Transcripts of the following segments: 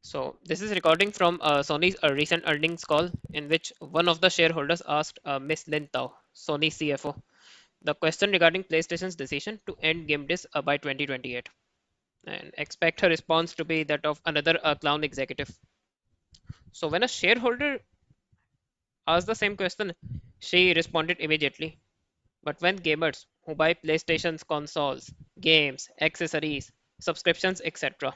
So this is recording from Sony's recent earnings call in which one of the shareholders asked Miss Lin Tao, Sony CFO, the question regarding PlayStation's decision to end game disc by 2028, and expect her response to be that of another clown executive. So when a shareholder asked the same question, she responded immediately. But when gamers who buy PlayStation's consoles, games, accessories, subscriptions, etc.,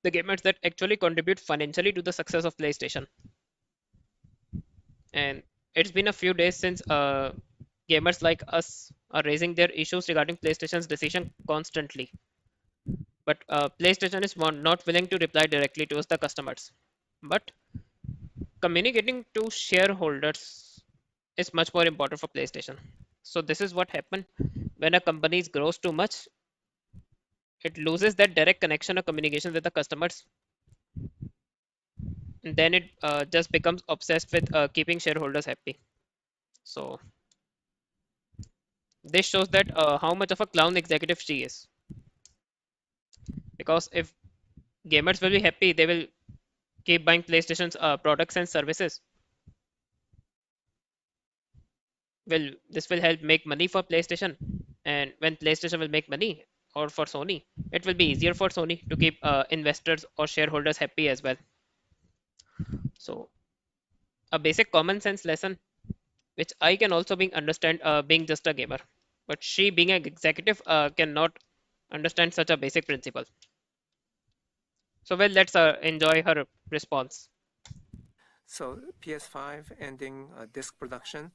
the gamers that actually contribute financially to the success of PlayStation, and it's been a few days since gamers like us are raising their issues regarding PlayStation's decision constantly. But PlayStation is not willing to reply directly to us, the customers. But communicating to shareholders is much more important for PlayStation. So this is what happened when a company grows too much. It loses that direct connection or communication with the customers. And then it just becomes obsessed with keeping shareholders happy. So this shows that how much of a clown executive she is. Because if gamers will be happy, they will keep buying PlayStation's products and services. Well, this will help make money for PlayStation, and when PlayStation will make money, or for Sony, it will be easier for Sony to keep investors or shareholders happy as well. So, a basic common sense lesson, which I can also being understand being just a gamer, but she being an executive cannot understand such a basic principle. So, well, let's enjoy her response. So PS5 ending disc production.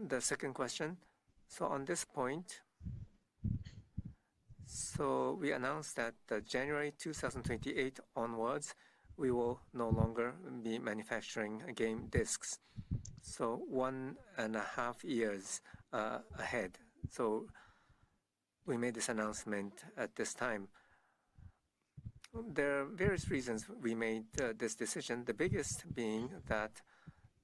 The second question. So on this point, so we announced that January 2028 onwards, we will no longer be manufacturing game discs. So 1.5 years ahead. So we made this announcement at this time. There are various reasons we made this decision. The biggest being that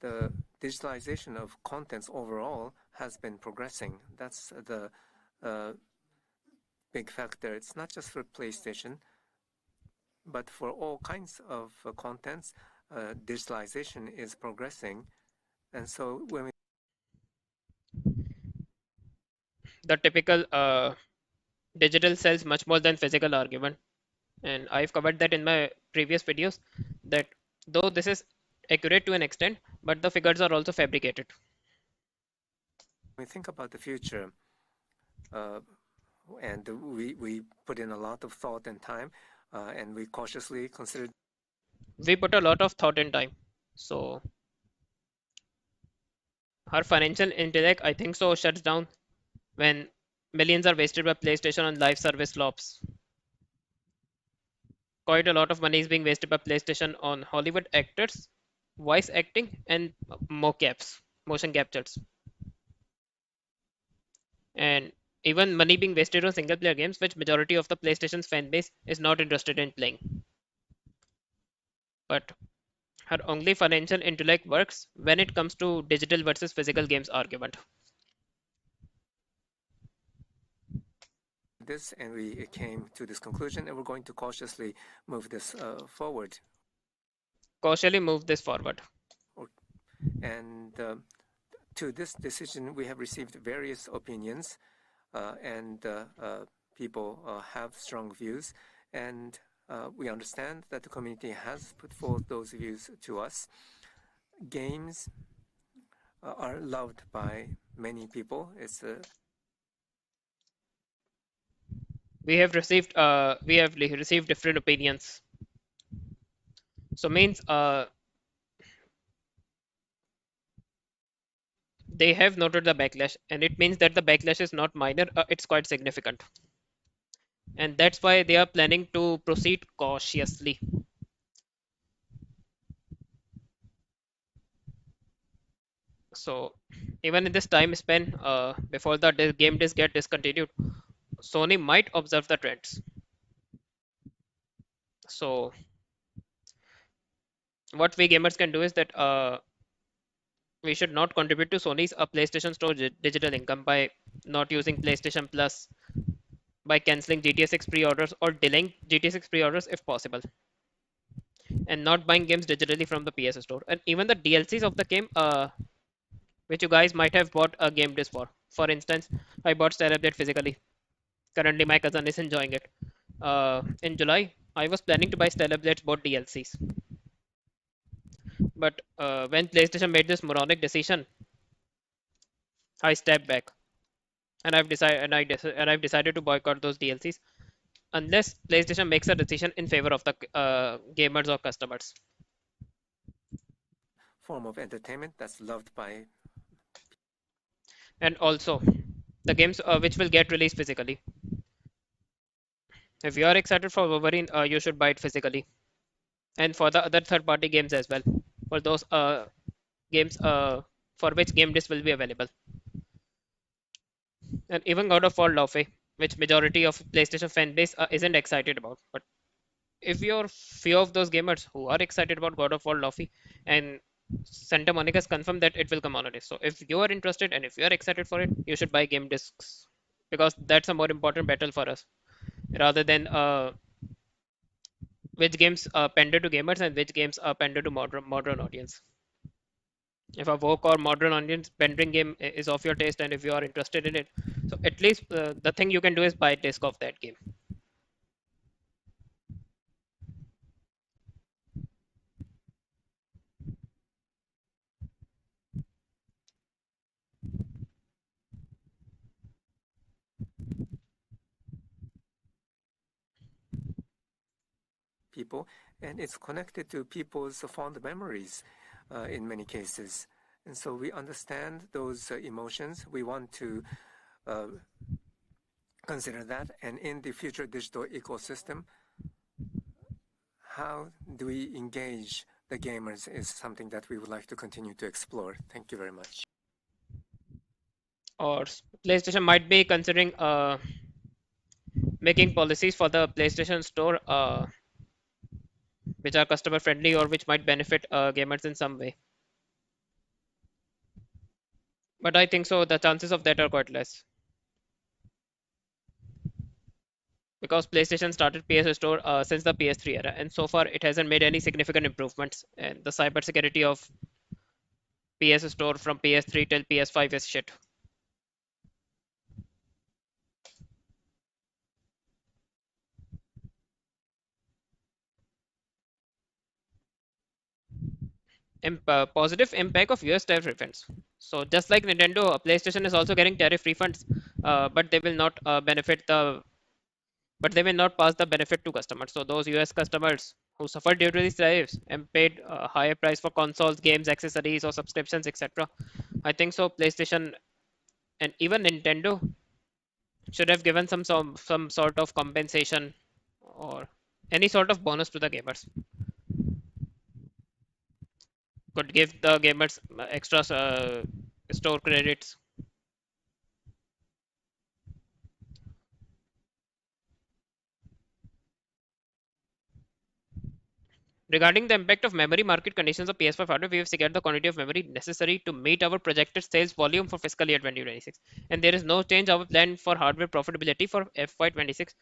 the digitalization of contents overall has been progressing. That's the big factor. It's not just for PlayStation, but for all kinds of contents, digitalization is progressing. And so when we The typical digital sells much more than physical argument, and I've covered that in my previous videos, that though this is accurate to an extent, but the figures are also fabricated. think about the future, uh, and we put in a lot of thought and time, and we cautiously considered. We put a lot of thought and time. So her financial intellect, I think so, shuts down when millions are wasted by PlayStation on live service flops. Quite a lot of money is being wasted by PlayStation on Hollywood actors, voice acting, and mocaps, motion captures. And even money being wasted on single player games, which majority of the PlayStation's fan base is not interested in playing. But her only financial intellect works when it comes to digital versus physical games argument. This, and we came to this conclusion, and we're going to cautiously move this forward. Cautiously move this forward. And to this decision, we have received various opinions, and people have strong views, and we understand that the community has put forth those views to us. Games are loved by many people. It's We have received different opinions. So means they have noted the backlash, and it means that the backlash is not minor, it's quite significant. And that's why they are planning to proceed cautiously. So even in this time span before the game disc get discontinued, Sony might observe the trends. So what we gamers can do is that we should not contribute to Sony's PlayStation Store digital income by not using PlayStation Plus, by canceling GTA 6 pre-orders or delaying GTA 6 pre-orders if possible. and not buying games digitally from the PS Store. And even the DLCs of the game, which you guys might have bought a game disc for. For instance, I bought Star Update physically. Currently, my cousin is enjoying it. In July, I was planning to buy Star Update's both DLCs, but when PlayStation made this moronic decision, I stepped back and I've decided to boycott those DLCs unless PlayStation makes a decision in favor of the gamers or customers. Form of entertainment that's loved by. And also, the games which will get released physically. If you are excited for Wolverine, you should buy it physically. And for the other third-party games as well. For those games for which game disc will be available. And even God of War Lofi, which majority of PlayStation fan base isn't excited about. But if you're few of those gamers who are excited about God of War Lofi, and Santa Monica's confirmed that it will come on a disc. So if you are interested and if you are excited for it, you should buy game discs because that's a more important battle for us rather than which games pander to gamers and which games pander to modern audience. If a woke or modern audience pending game is of your taste and if you are interested in it, so at least the thing you can do is buy a disc of that game. People, and it's connected to people's fond memories in many cases. And so we understand those emotions. We want to uh, consider that. And in the future digital ecosystem, how do we engage the gamers is something that we would like to continue to explore. Thank you very much. Or PlayStation might be considering making policies for the PlayStation Store which are customer friendly or which might benefit gamers in some way. But I think so the chances of that are quite less because PlayStation started PS Store since the PS3 era, and so far it hasn't made any significant improvements. And the cybersecurity of PS Store from PS3 till PS5 is shit. Positive impact of US tariff refunds. So just like Nintendo, PlayStation is also getting tariff refunds, but they will not benefit the but they will not pass the benefit to customers. So those US customers who suffered due to these tariffs and paid a higher price for consoles, games, accessories, or subscriptions, etc. I think so. PlayStation and even Nintendo should have given some sort of compensation or any sort of bonus to the gamers. Could give the gamers extra store credits. Regarding the impact of memory market conditions of PS5 hardware, we have secured the quantity of memory necessary to meet our projected sales volume for fiscal year 2026. And there is no change our plan for hardware profitability for FY26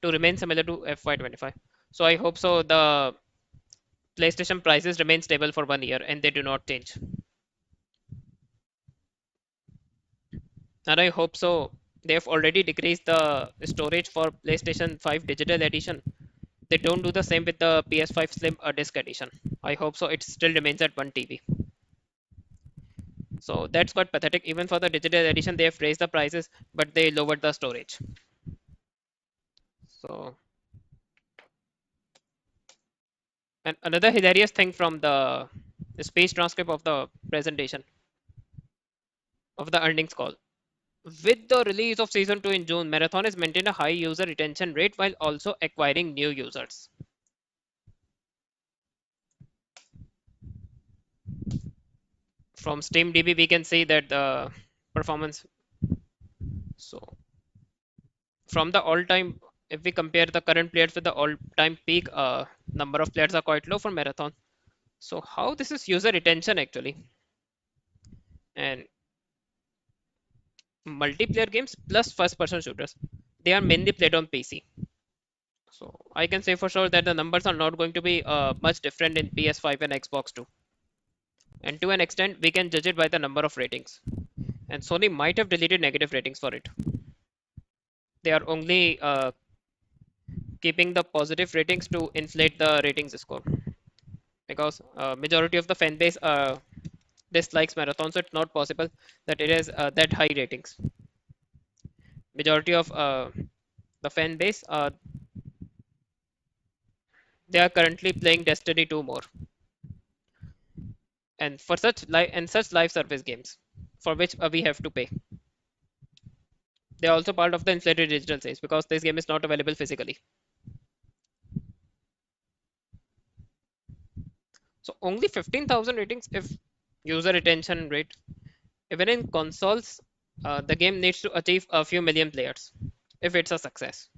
to remain similar to FY25. So I hope so the PlayStation prices remain stable for 1 year and they do not change. And I hope so they have already decreased the storage for PlayStation 5 Digital Edition. They don't do the same with the PS5 Slim Disc Edition. I hope so it still remains at 1 TB. So that's quite pathetic. Even for the digital edition, they have raised the prices, but they lowered the storage. So, and another hilarious thing from the speech transcript of the presentation of the earnings call. With the release of season 2 in June, Marathon has maintained a high user retention rate while also acquiring new users. From SteamDB, we can see that the performance. So, from the all-time, if we compare the current players with the all-time peak, number of players are quite low for Marathon. So how this is user retention actually, and multiplayer games plus first person shooters, they are mainly played on PC. So I can say for sure that the numbers are not going to be much different in PS5 and Xbox 2. And to an extent, we can judge it by the number of ratings. And Sony might have deleted negative ratings for it. They are only keeping the positive ratings to inflate the ratings score because majority of the fan base dislikes marathon, so it's not possible that it has that high ratings. Majority of the fan base they are currently playing Destiny 2 more, and for such live service games, for which we have to pay. They are also part of the inflated digital sales because this game is not available physically. So only 15,000 ratings if user retention rate. Even in consoles, the game needs to achieve a few million players if it's a success.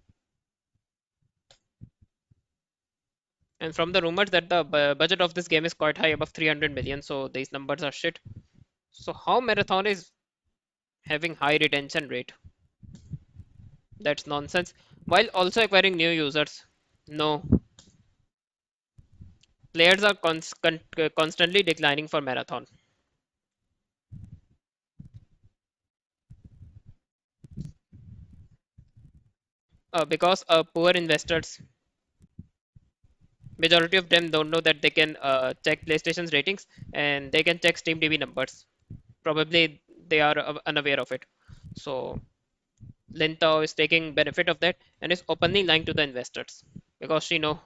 And from the rumors that the budget of this game is quite high, above 300 million, so these numbers are shit. So how Marathon is having high retention rate? That's nonsense. While also acquiring new users. No, players are constantly declining for Marathon because poor investors, majority of them don't know that they can check PlayStation's ratings and they can check Steam TV numbers. Probably they are unaware of it. So Lintao is taking benefit of that and is openly lying to the investors because she knows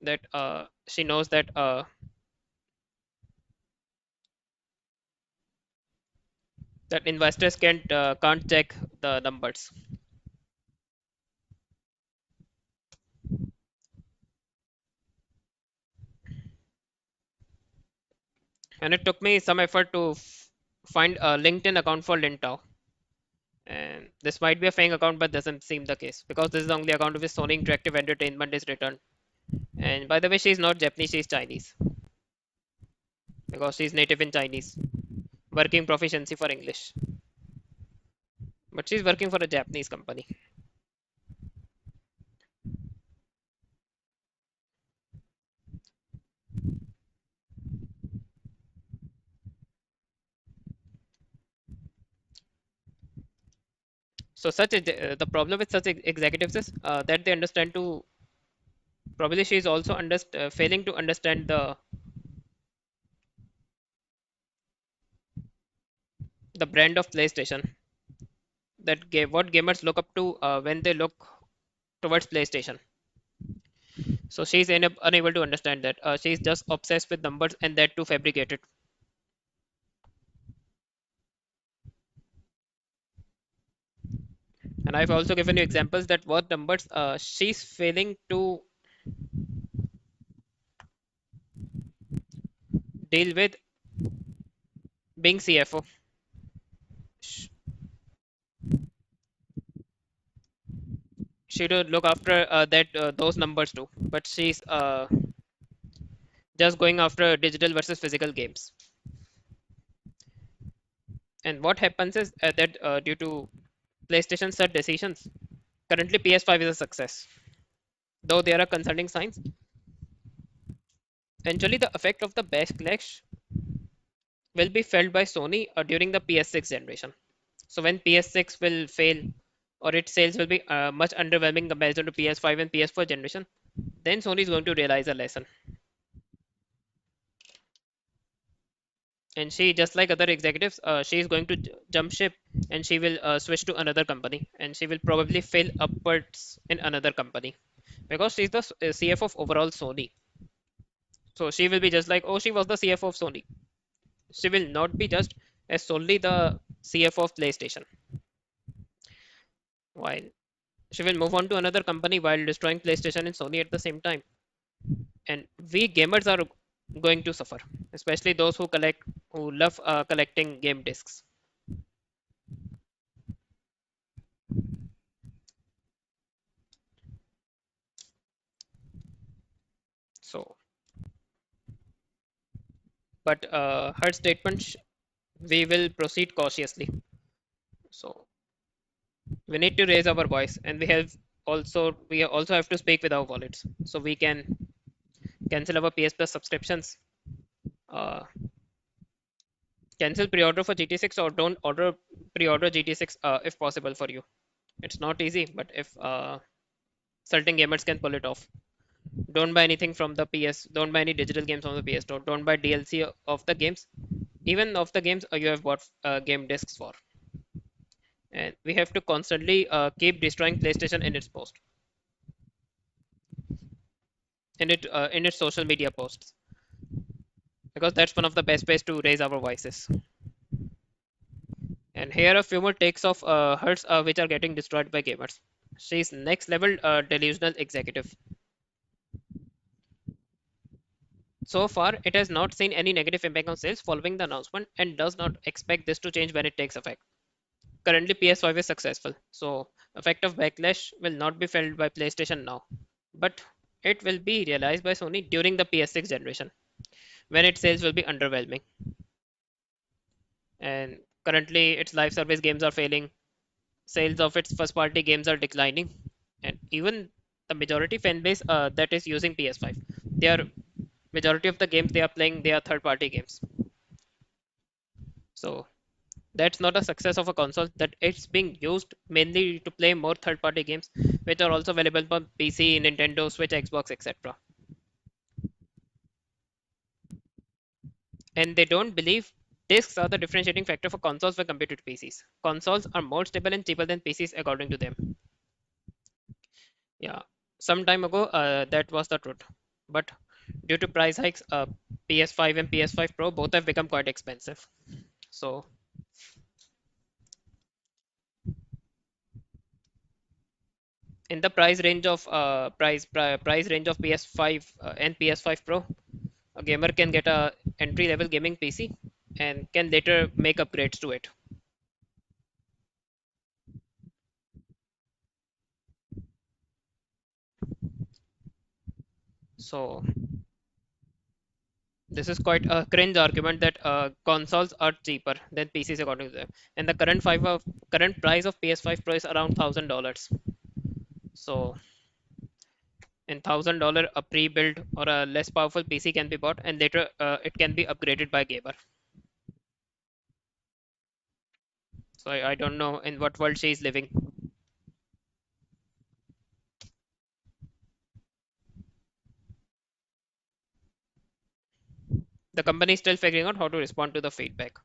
that that investors can't check the numbers. And it took me some effort to find a LinkedIn account for Lintao. And this might be a fake account, but doesn't seem the case because this is the only account of which Sony Interactive Entertainment is returned. And by the way, she's not Japanese, she's Chinese because she's native in Chinese, working proficiency for English. But she's working for a Japanese company. So the problem with such executives is that they understand to probably she is also failing to understand the brand of PlayStation what gamers look up to when they look towards PlayStation. So she's unable to understand that. She's just obsessed with numbers and that too fabricated. And I've also given you examples that what numbers she's failing to deal with being CFO. Sh- She do look after that those numbers too, but she's just going after digital versus physical games. And what happens is that due to PlayStation set decisions, currently PS5 is a success. Though there are concerning signs, eventually the effect of the backlash will be felt by Sony during the PS6 generation. So when PS6 will fail or its sales will be much underwhelming comparison to PS5 and PS4 generation, then Sony is going to realize a lesson. And she, just like other executives, she is going to jump ship and she will switch to another company and she will probably fail upwards in another company because she's the CFO of overall Sony. So she will be just like, oh, she was the CFO of Sony. She will not be just as solely the CFO of PlayStation. While she will move on to another company while destroying PlayStation and Sony at the same time. And we gamers are going to suffer, especially those who love collecting game discs. So, but her statement, we will proceed cautiously. So we need to raise our voice, and we have also we also have to speak with our wallets, so we can cancel our PS Plus subscriptions, uh, cancel pre-order for GT6, or don't order pre-order GT6 if possible for you. It's not easy, but if certain gamers can pull it off. Don't buy anything from the PS. Don't buy any digital games from the PS Store. Don't buy DLC of the games, even of the games you have bought game discs for. And we have to constantly keep destroying PlayStation in its post, in its social media posts, because that's one of the best ways to raise our voices. And here are a few more takes of Hertz which are getting destroyed by gamers. She's next level delusional executive. So far, it has not seen any negative impact on sales following the announcement and does not expect this to change when it takes effect. Currently, PS5 is successful, so effect of backlash will not be felt by PlayStation now, but it will be realized by Sony during the PS6 generation, when its sales will be underwhelming. And currently, its live service games are failing, sales of its first party games are declining, and even the majority fan base that is using PS5, they are majority of the games they are playing, they are third party games. So that's not a success of a console, that it's being used mainly to play more third party games which are also available on PC, Nintendo Switch, Xbox, etc. And they don't believe discs are the differentiating factor for consoles when compared to PCs. Consoles are more stable and cheaper than PCs according to them. Yeah, some time ago that was the truth, but due to price hikes, PS5 and PS5 Pro both have become quite expensive. So in the price range of PS5 and PS5 Pro, a gamer can get a entry level gaming PC and can later make upgrades to it. So this is quite a cringe argument that consoles are cheaper than PCs according to them. And the current price of PS5 Pro is around $1,000. So in $1,000, a pre-built or a less powerful PC can be bought, and later it can be upgraded by gamer. So I don't know in what world she is living. The company is still figuring out how to respond to the feedback.